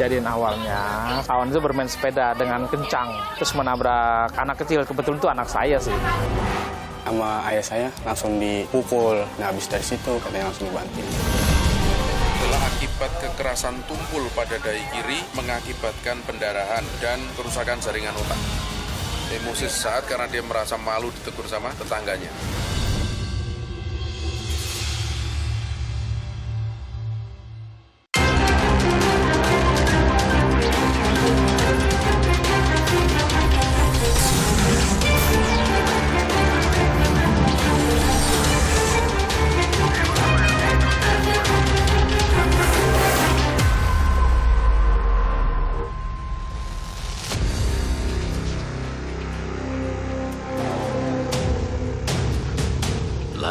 Kejadian awalnya, Awan itu bermain sepeda dengan kencang, terus menabrak anak kecil. Kebetulan itu anak saya sih. Sama ayah saya langsung dipukul. Nah, habis dari situ katanya langsung dibanting. Adalah akibat kekerasan tumpul pada dahi kiri mengakibatkan pendarahan dan kerusakan jaringan otak. Emosi sesaat karena dia merasa malu ditegur sama tetangganya.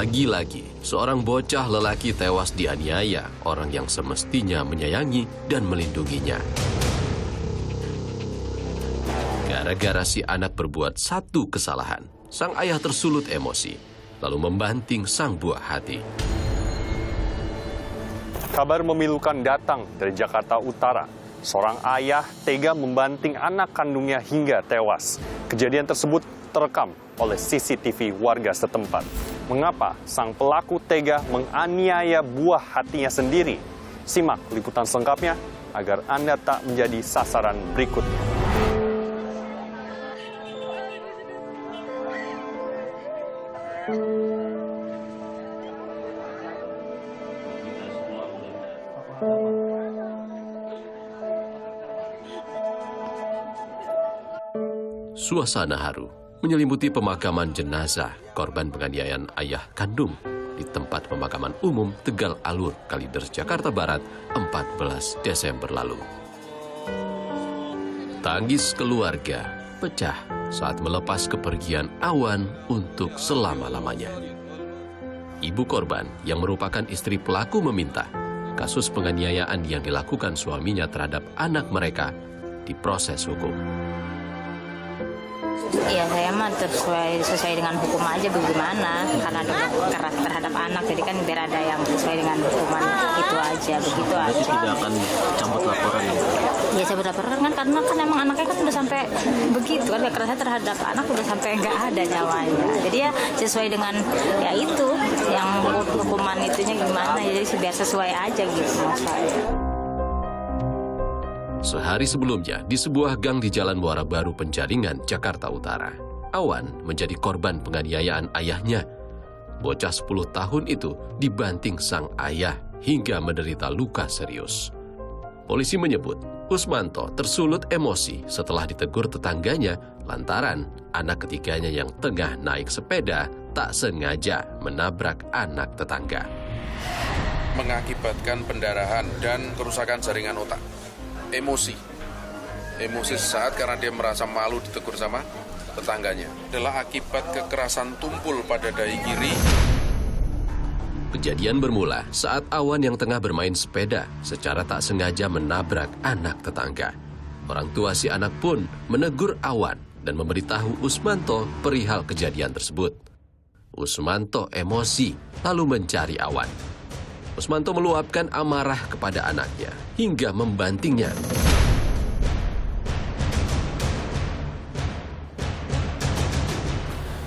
Lagi-lagi, seorang bocah lelaki tewas dianiaya orang yang semestinya menyayangi dan melindunginya. Gara-gara si anak berbuat satu kesalahan, sang ayah tersulut emosi, lalu membanting sang buah hati. Kabar memilukan datang dari Jakarta Utara. Seorang ayah tega membanting anak kandungnya hingga tewas. Kejadian tersebut terekam oleh CCTV warga setempat. Mengapa sang pelaku tega menganiaya buah hatinya sendiri? Simak liputan selengkapnya agar Anda tak menjadi sasaran berikutnya. Suasana haru menyelimuti pemakaman jenazah korban penganiayaan ayah kandung di tempat pemakaman umum Tegal Alur, Kalideres, Jakarta Barat, 14 Desember lalu. Tangis keluarga pecah saat melepas kepergian Awan untuk selama-lamanya. Ibu korban yang merupakan istri pelaku meminta kasus penganiayaan yang dilakukan suaminya terhadap anak mereka diproses hukum. Iya, saya mah sesuai dengan hukum aja bagaimana, karena ada keras terhadap anak, jadi kan biar ada yang sesuai dengan hukuman itu aja, begitu aja. Berarti tidak akan cabut laporan ya? Iya, cabut laporan kan karena kan emang anaknya kan udah sampai begitu kan, kekerasan terhadap anak udah sampai nggak ada nyawanya. Jadi ya sesuai dengan ya itu, yang hukuman itunya gimana, jadi biar sesuai aja gitu maksud saya. Sehari sebelumnya, di sebuah gang di Jalan Muara Baru, Penjaringan, Jakarta Utara, Awan menjadi korban penganiayaan ayahnya. Bocah 10 tahun itu dibanting sang ayah hingga menderita luka serius. Polisi menyebut, Usmanto tersulut emosi setelah ditegur tetangganya lantaran anak ketiganya yang tengah naik sepeda tak sengaja menabrak anak tetangga. Mengakibatkan pendarahan dan kerusakan jaringan otak. Emosi sesaat karena dia merasa malu ditegur sama tetangganya. Adalah akibat kekerasan tumpul pada dahi kiri. Kejadian bermula saat Awan yang tengah bermain sepeda secara tak sengaja menabrak anak tetangga. Orang tua si anak pun menegur Awan dan memberitahu Usmanto perihal kejadian tersebut. Usmanto emosi lalu mencari Awan. Usmanto meluapkan amarah kepada anaknya hingga membantingnya.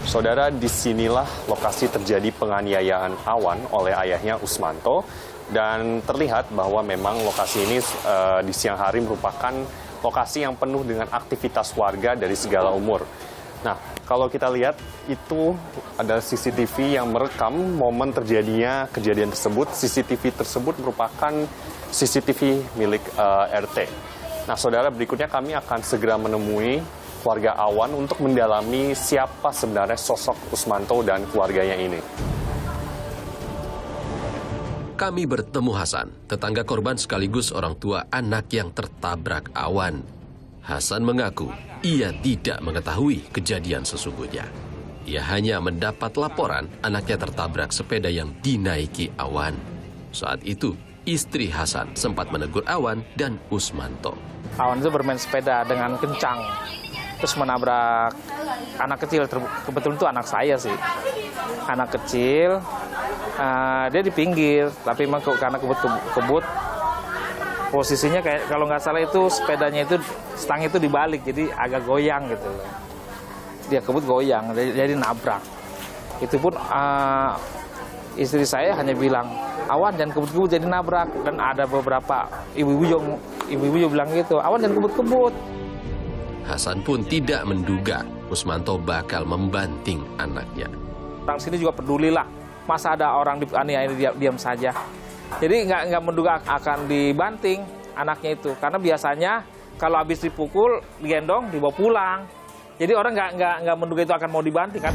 Saudara, disinilah lokasi terjadi penganiayaan Awan oleh ayahnya Usmanto. Dan terlihat bahwa memang lokasi ini di siang hari merupakan lokasi yang penuh dengan aktivitas warga dari segala umur. Nah, kalau kita lihat itu ada CCTV yang merekam momen terjadinya kejadian tersebut. CCTV tersebut merupakan CCTV milik RT. Nah, saudara, berikutnya kami akan segera menemui keluarga Awan untuk mendalami siapa sebenarnya sosok Usmanto dan keluarganya ini. Kami bertemu Hasan, tetangga korban sekaligus orang tua anak yang tertabrak Awan. Hasan mengaku ia tidak mengetahui kejadian sesungguhnya. Ia hanya mendapat laporan anaknya tertabrak sepeda yang dinaiki Awan. Saat itu, istri Hasan sempat menegur Awan dan Usmanto. Awan itu bermain sepeda dengan kencang, terus menabrak anak kecil. Kebetulan itu anak saya sih. Anak kecil, dia di pinggir, tapi memang karena kebut-kebut Posisinya kayak kalau nggak salah itu sepedanya itu stang itu dibalik, jadi agak goyang gitu loh. Dia kebut goyang, jadi nabrak. Itu pun istri saya hanya bilang, Awan jangan kebut-kebut jadi nabrak. Dan ada beberapa ibu-ibu bilang gitu, Awan jangan kebut-kebut. Hasan pun tidak menduga Usmanto bakal membanting anaknya. Orang sini juga pedulilah, masa ada orang dianiaya ini diam saja. Jadi nggak menduga akan dibanting anaknya itu, karena biasanya kalau habis dipukul, digendong, dibawa pulang. Jadi orang nggak menduga itu akan mau dibanting kan.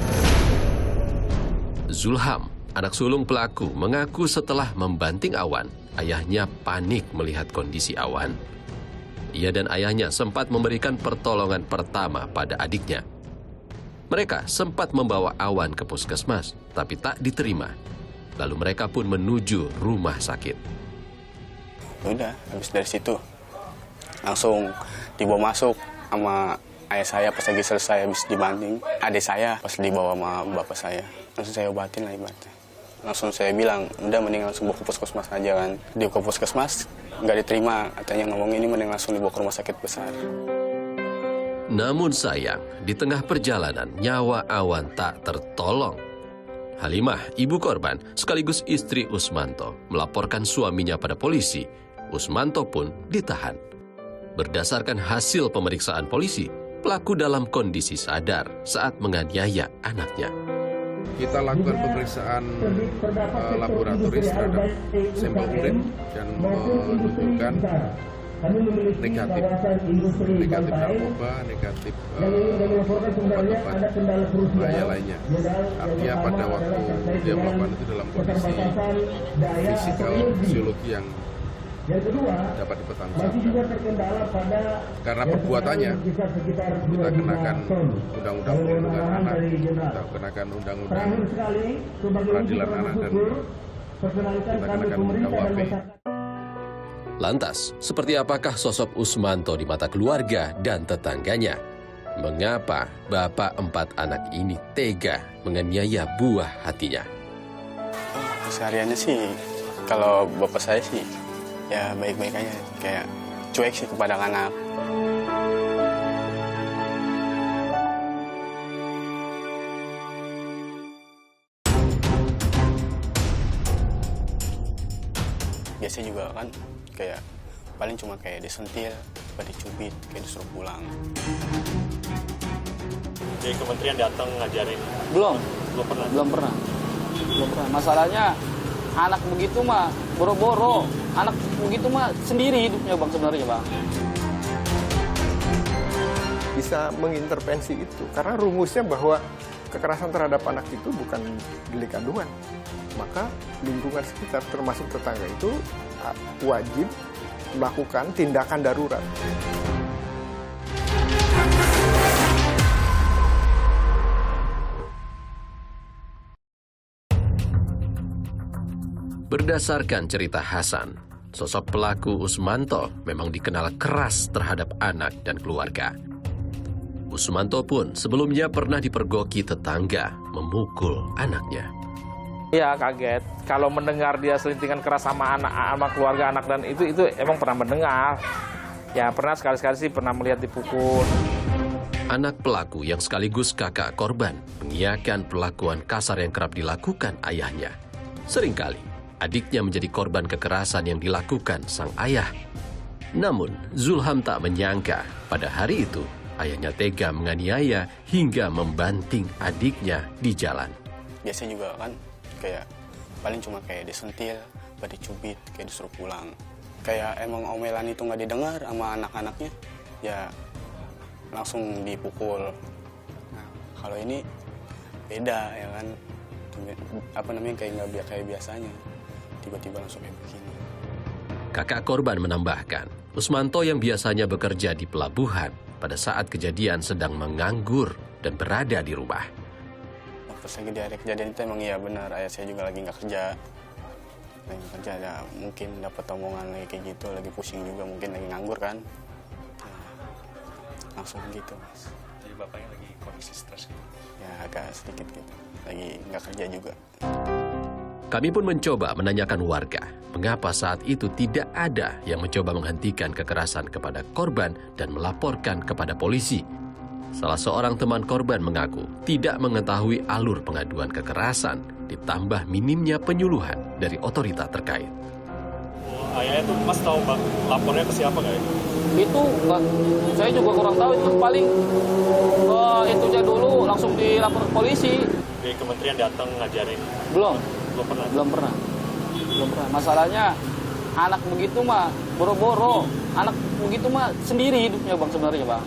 Zulham, anak sulung pelaku, mengaku setelah membanting Awan, ayahnya panik melihat kondisi Awan. Ia dan ayahnya sempat memberikan pertolongan pertama pada adiknya. Mereka sempat membawa Awan ke puskesmas, tapi tak diterima. Lalu mereka pun menuju rumah sakit. Udah, habis dari situ langsung dibawa masuk sama ayah saya pas lagi selesai habis dibanting. Adik saya pas dibawa sama bapak saya. Langsung saya obatin lah ibaratnya. Langsung saya bilang, udah mending langsung bawa ke puskesmas aja kan. Di ke puskesmas, nggak diterima. Katanya ngomong ini mending langsung dibawa ke rumah sakit besar. Namun sayang, di tengah perjalanan nyawa Awan tak tertolong. Halimah, ibu korban, sekaligus istri Usmanto, melaporkan suaminya pada polisi. Usmanto pun ditahan. Berdasarkan hasil pemeriksaan polisi, pelaku dalam kondisi sadar saat menganiaya anaknya. Kita lakukan pemeriksaan laboratoris terhadap sampel urin dan menunjukkan negatif narkoba, negatif obat-obat bahaya lainnya. Artinya pada waktu dia melakukan itu dalam kondisi fisikal fisiologi yang dapat dipertanggungjawabkan. Karena perbuatannya kita kenakan undang-undang perlindungan anak, kita kenakan undang-undang peradilan anak, dan kita kenakan KUHP. Lantas, seperti apakah sosok Usmanto di mata keluarga dan tetangganya? Mengapa bapak 4 anak ini tega menganiaya buah hatinya? Kesehariannya sih, kalau bapak saya sih, ya baik-baik aja. Kayak cuek sih kepada anak. Biasanya juga kan kayak paling cuma kayak disentil, dicubit, kayak disuruh pulang. Jadi kementerian datang ngajarin? Belum Belum pernah. Masalahnya anak begitu mah boro-boro, anak begitu mah sendiri hidupnya bang sebenarnya bang. Bisa mengintervensi itu karena rumusnya bahwa kekerasan terhadap anak itu bukan delik aduan. Maka lingkungan sekitar termasuk tetangga itu wajib melakukan tindakan darurat. Berdasarkan cerita Hasan, sosok pelaku Usmanto memang dikenal keras terhadap anak dan keluarga. Usmanto pun sebelumnya pernah dipergoki tetangga memukul anaknya. Ya kaget. Kalau mendengar dia selintingan keras sama anak, sama keluarga anak dan itu emang pernah mendengar. Ya pernah sekali-sekali sih pernah melihat dipukul. Anak pelaku yang sekaligus kakak korban mengiyakan perlakuan kasar yang kerap dilakukan ayahnya. Seringkali adiknya menjadi korban kekerasan yang dilakukan sang ayah. Namun Zulham tak menyangka pada hari itu ayahnya tega menganiaya hingga membanting adiknya di jalan. Biasanya juga kan kayak paling cuma kayak disentil, dicubit, kayak disuruh pulang. Kayak emang omelan itu nggak didengar sama anak-anaknya, ya langsung dipukul. Nah, kalau ini beda ya kan, kayak nggak kayak biasanya, tiba-tiba langsung kayak begini. Kakak korban menambahkan, Usmanto yang biasanya bekerja di pelabuhan pada saat kejadian sedang menganggur dan berada di rumah. Pas lagi di hari kejadian itu emang iya benar, ayah saya juga lagi nggak kerja. Lagi kerja ya mungkin dapat omongan lagi kayak gitu, lagi pusing juga mungkin lagi nganggur kan. Nah, langsung gitu mas. Jadi bapaknya lagi kondisi stres gitu? Ya agak sedikit gitu, lagi nggak kerja juga. Kami pun mencoba menanyakan warga, mengapa saat itu tidak ada yang mencoba menghentikan kekerasan kepada korban dan melaporkan kepada polisi. Salah seorang teman korban mengaku tidak mengetahui alur pengaduan kekerasan, ditambah minimnya penyuluhan dari otoritas terkait. Ayahnya tuh Mas tahu Bang, lapornya ke siapa nggak ya? Itu saya juga kurang tahu, itu paling itunya dulu langsung dilapor ke polisi. Di kementerian datang ngajarin? Belum Belum pernah? belum pernah. Masalahnya anak begitu mah boro-boro, anak begitu mah sendiri hidupnya Bang sebenarnya Bang.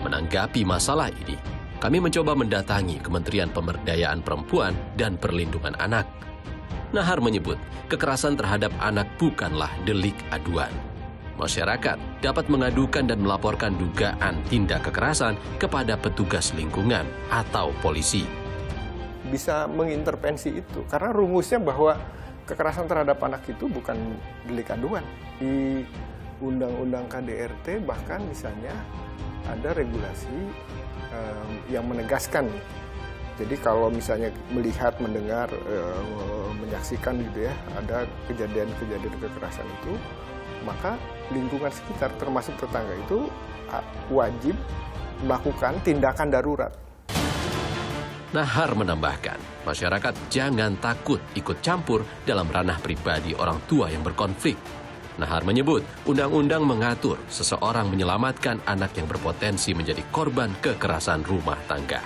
Menanggapi masalah ini, kami mencoba mendatangi Kementerian Pemberdayaan Perempuan dan Perlindungan Anak. Nahar menyebut kekerasan terhadap anak bukanlah delik aduan. Masyarakat dapat mengadukan dan melaporkan dugaan tindak kekerasan kepada petugas lingkungan atau polisi. Bisa mengintervensi itu karena rumusnya bahwa kekerasan terhadap anak itu bukan delik aduan. Di Undang-Undang KDRT bahkan misalnya ada regulasi yang menegaskan. Jadi kalau misalnya melihat, mendengar, menyaksikan gitu ya, ada kejadian-kejadian kekerasan itu, maka lingkungan sekitar termasuk tetangga itu wajib melakukan tindakan darurat. Nahar menambahkan, masyarakat jangan takut ikut campur dalam ranah pribadi orang tua yang berkonflik. Nahar menyebut, undang-undang mengatur seseorang menyelamatkan anak yang berpotensi menjadi korban kekerasan rumah tangga.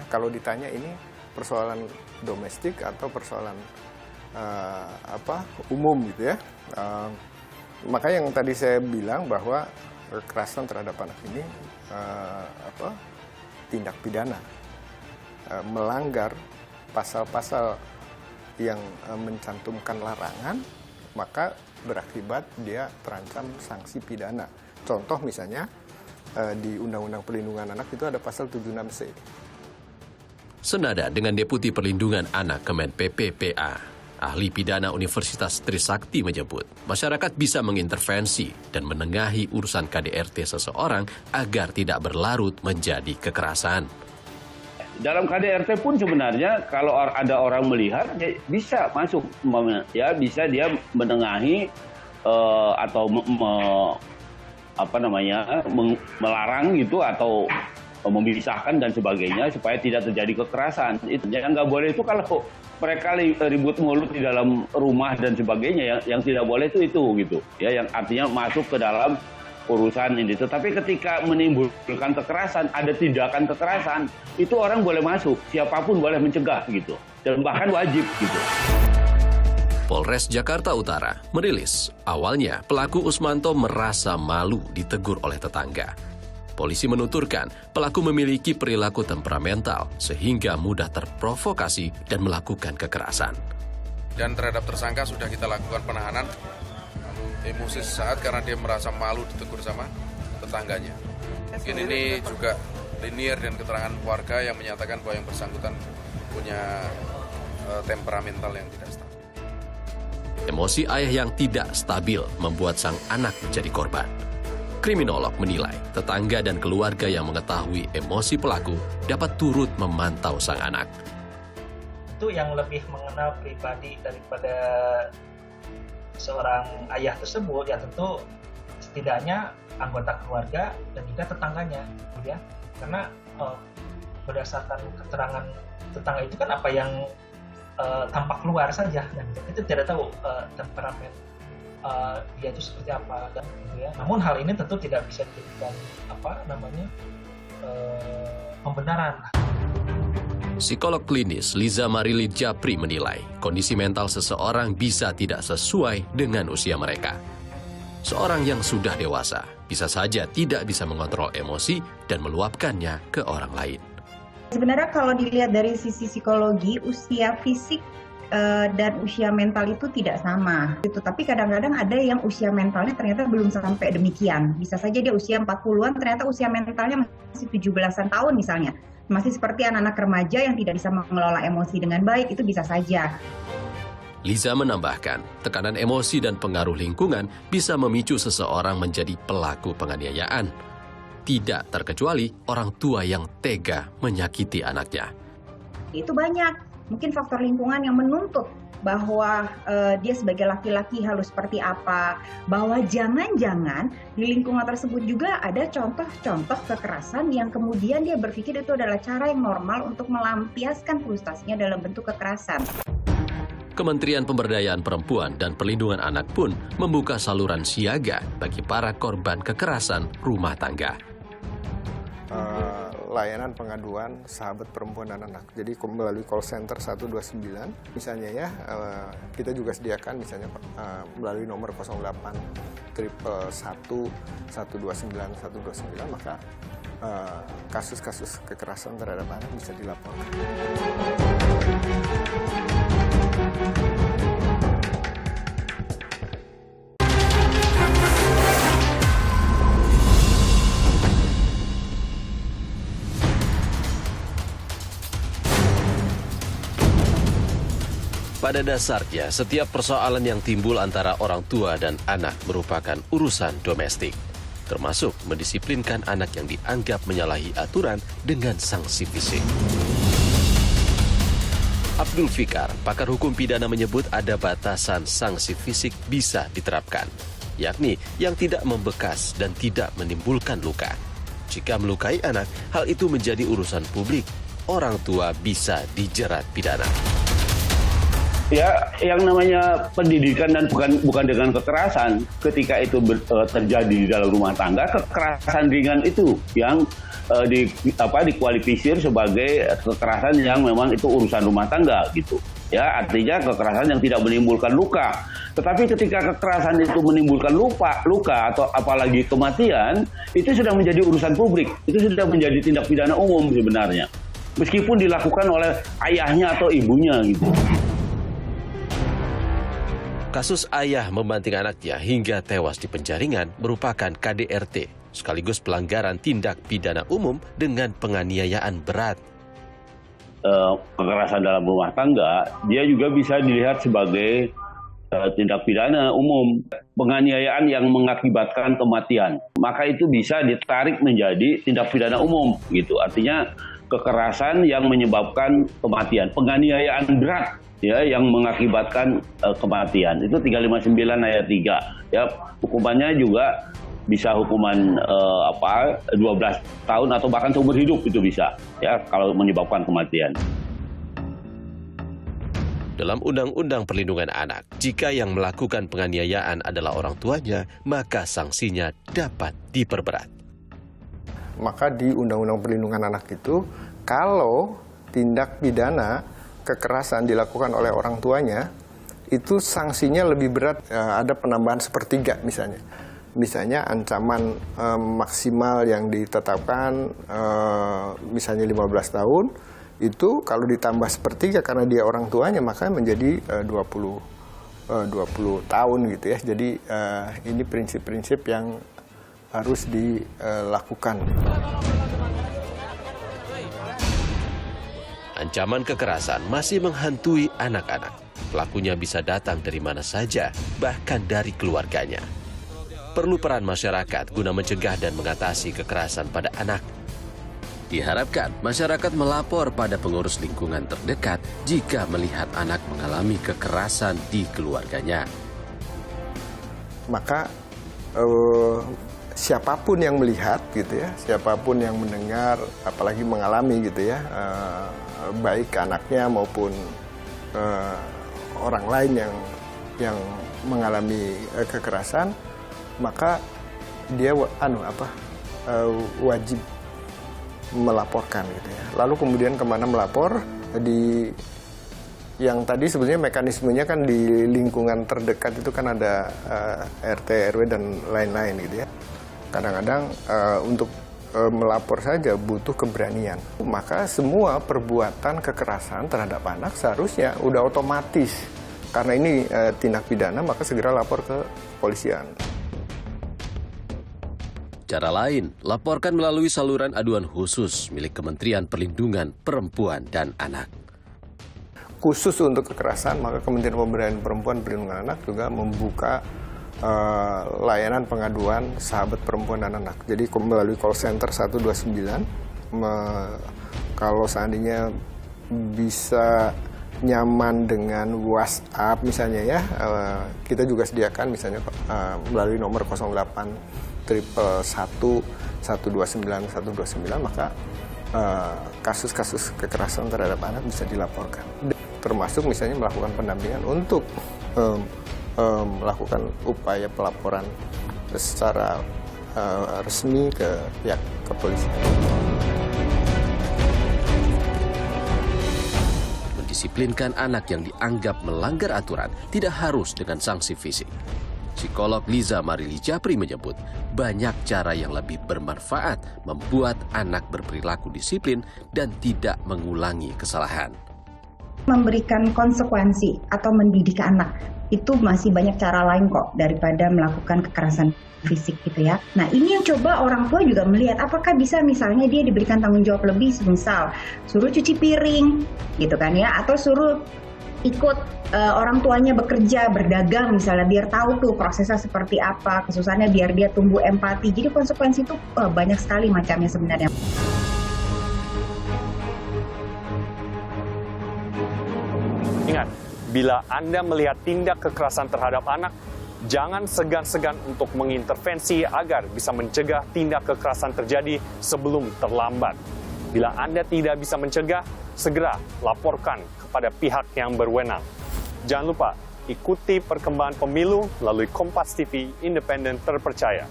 Kalau ditanya ini persoalan domestik atau persoalan umum gitu ya. Maka yang tadi saya bilang bahwa kekerasan terhadap anak ini tindak pidana. Melanggar pasal-pasal yang mencantumkan larangan, maka berakibat dia terancam sanksi pidana. Contoh misalnya di Undang-Undang Perlindungan Anak itu ada pasal 76C. Senada dengan Deputi Perlindungan Anak Kemen PPPA, ahli pidana Universitas Trisakti menyebut, masyarakat bisa mengintervensi dan menengahi urusan KDRT seseorang agar tidak berlarut menjadi kekerasan. Dalam KDRT pun sebenarnya kalau ada orang melihat ya bisa masuk, ya bisa dia menengahi atau melarang gitu atau memisahkan dan sebagainya supaya tidak terjadi kekerasan. Itu yang nggak boleh itu kalau mereka ribut mulut di dalam rumah dan sebagainya, yang tidak boleh itu gitu ya, yang artinya masuk ke dalam urusan ini. Tetapi ketika menimbulkan kekerasan, ada tindakan kekerasan, itu orang boleh masuk, siapapun boleh mencegah gitu, dan bahkan wajib gitu. Polres Jakarta Utara merilis, awalnya pelaku Usmanto merasa malu ditegur oleh tetangga. Polisi menuturkan, pelaku memiliki perilaku temperamental sehingga mudah terprovokasi dan melakukan kekerasan. Dan terhadap tersangka sudah kita lakukan penahanan. Emosi sesaat karena dia merasa malu ditegur sama tetangganya. Mungkin ini juga linier dan keterangan warga yang menyatakan bahwa yang bersangkutan punya temperamental yang tidak stabil. Emosi ayah yang tidak stabil membuat sang anak menjadi korban. Kriminolog menilai tetangga dan keluarga yang mengetahui emosi pelaku dapat turut memantau sang anak. Itu yang lebih mengenal pribadi daripada seorang ayah tersebut, ya tentu setidaknya anggota keluarga dan juga tetangganya, ya. Karena berdasarkan keterangan tetangga itu kan apa yang tampak keluar saja, dan kita tidak tahu temperamen dia itu seperti apa, dan gitu ya. Namun hal ini tentu tidak bisa dijadikan pembenaran. Psikolog klinis Liza Marili Japri menilai kondisi mental seseorang bisa tidak sesuai dengan usia mereka. Seorang yang sudah dewasa bisa saja tidak bisa mengontrol emosi dan meluapkannya ke orang lain. Sebenarnya kalau dilihat dari sisi psikologi, usia fisik dan usia mental itu tidak sama. Tapi kadang-kadang ada yang usia mentalnya ternyata belum sampai demikian. Bisa saja dia usia 40-an, ternyata usia mentalnya masih 17-an tahun misalnya. Masih seperti anak-anak remaja yang tidak bisa mengelola emosi dengan baik, itu bisa saja. Liza menambahkan, tekanan emosi dan pengaruh lingkungan bisa memicu seseorang menjadi pelaku penganiayaan. Tidak terkecuali orang tua yang tega menyakiti anaknya. Itu banyak. mungkin faktor lingkungan yang menuntut bahwa dia sebagai laki-laki harus seperti apa, bahwa jangan-jangan di lingkungan tersebut juga ada contoh-contoh kekerasan yang kemudian dia berpikir itu adalah cara yang normal untuk melampiaskan frustasinya dalam bentuk kekerasan. Kementerian Pemberdayaan Perempuan dan Perlindungan Anak pun membuka saluran siaga bagi para korban kekerasan rumah tangga. Layanan pengaduan sahabat perempuan dan anak. Jadi melalui call center 129, misalnya ya, kita juga sediakan misalnya melalui nomor 08 111 129 129, maka kasus-kasus kekerasan terhadap anak bisa dilaporkan. Pada dasarnya, setiap persoalan yang timbul antara orang tua dan anak merupakan urusan domestik, termasuk mendisiplinkan anak yang dianggap menyalahi aturan dengan sanksi fisik. Abdul Fikar, pakar hukum pidana menyebut ada batasan sanksi fisik bisa diterapkan, yakni yang tidak membekas dan tidak menimbulkan luka. Jika melukai anak, hal itu menjadi urusan publik. Orang tua bisa dijerat pidana. Ya, yang namanya pendidikan dan bukan dengan kekerasan. Ketika itu terjadi di dalam rumah tangga, kekerasan ringan itu yang dikualifikasi sebagai kekerasan yang memang itu urusan rumah tangga gitu. Ya, artinya kekerasan yang tidak menimbulkan luka. Tetapi ketika kekerasan itu menimbulkan luka atau apalagi kematian, itu sudah menjadi urusan publik. Itu sudah menjadi tindak pidana umum sebenarnya. Meskipun dilakukan oleh ayahnya atau ibunya gitu. Kasus ayah membanting anaknya hingga tewas di penjaringan merupakan KDRT, sekaligus pelanggaran tindak pidana umum dengan penganiayaan berat. Kekerasan dalam rumah tangga, dia juga bisa dilihat sebagai tindak pidana umum. Penganiayaan yang mengakibatkan kematian, maka itu bisa ditarik menjadi tindak pidana umum, gitu. Artinya kekerasan yang menyebabkan kematian, penganiayaan berat, ya, yang mengakibatkan kematian. Itu 359 ayat 3. Ya, hukumannya juga bisa hukuman 12 tahun atau bahkan seumur hidup itu bisa, ya, kalau menyebabkan kematian. Dalam Undang-Undang Perlindungan Anak, jika yang melakukan penganiayaan adalah orang tuanya, maka sanksinya dapat diperberat. Maka di Undang-Undang Perlindungan Anak itu, kalau tindak pidana kekerasan dilakukan oleh orang tuanya, itu sanksinya lebih berat, ada penambahan sepertiga misalnya. Misalnya ancaman maksimal yang ditetapkan misalnya 15 tahun, itu kalau ditambah sepertiga karena dia orang tuanya, maka menjadi 20 tahun gitu ya. Jadi ini prinsip-prinsip yang harus dilakukan. Ancaman kekerasan masih menghantui anak-anak. Pelakunya bisa datang dari mana saja, bahkan dari keluarganya. Perlu peran masyarakat guna mencegah dan mengatasi kekerasan pada anak. Diharapkan masyarakat melapor pada pengurus lingkungan terdekat jika melihat anak mengalami kekerasan di keluarganya. Maka siapapun yang melihat gitu ya, siapapun yang mendengar, apalagi mengalami gitu ya, baik anaknya maupun orang lain yang mengalami kekerasan, maka dia wajib melaporkan gitu ya. Lalu kemudian kemana melapor? Yang tadi sebenarnya mekanismenya kan di lingkungan terdekat itu kan ada RT, RW dan lain-lain gitu ya. Kadang-kadang untuk melapor saja butuh keberanian. Maka semua perbuatan kekerasan terhadap anak seharusnya udah otomatis. Karena ini tindak pidana, maka segera lapor ke kepolisian. Cara lain, laporkan melalui saluran aduan khusus milik Kementerian Perlindungan Perempuan dan Anak. Khusus untuk kekerasan, maka Kementerian Pemberdayaan Perempuan dan Perlindungan Anak juga membuka layanan pengaduan sahabat perempuan dan anak. Jadi melalui call center 129, kalau seandainya bisa nyaman dengan WhatsApp misalnya ya, kita juga sediakan misalnya melalui nomor 08 111 129 129, maka kasus-kasus kekerasan terhadap anak bisa dilaporkan. Termasuk misalnya melakukan pendampingan untuk melakukan upaya pelaporan secara resmi ke pihak kepolisian. Mendisiplinkan anak yang dianggap melanggar aturan tidak harus dengan sanksi fisik. Psikolog Liza Marili Japri menyebut banyak cara yang lebih bermanfaat membuat anak berperilaku disiplin dan tidak mengulangi kesalahan. Memberikan konsekuensi atau mendidik anak itu masih banyak cara lain kok daripada melakukan kekerasan fisik gitu ya. Nah ini yang coba orang tua juga melihat apakah bisa misalnya dia diberikan tanggung jawab lebih, misal suruh cuci piring gitu kan ya, atau suruh ikut orang tuanya bekerja, berdagang misalnya, biar tahu tuh prosesnya seperti apa, kesusahannya, biar dia tumbuh empati. Jadi konsekuensi itu banyak sekali macamnya sebenarnya. Ingat, bila Anda melihat tindak kekerasan terhadap anak, jangan segan-segan untuk mengintervensi agar bisa mencegah tindak kekerasan terjadi sebelum terlambat. Bila Anda tidak bisa mencegah, segera laporkan kepada pihak yang berwenang. Jangan lupa, ikuti perkembangan pemilu melalui Kompas TV independen terpercaya.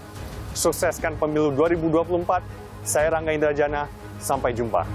Sukseskan pemilu 2024. Saya Rangga Indrajana, sampai jumpa.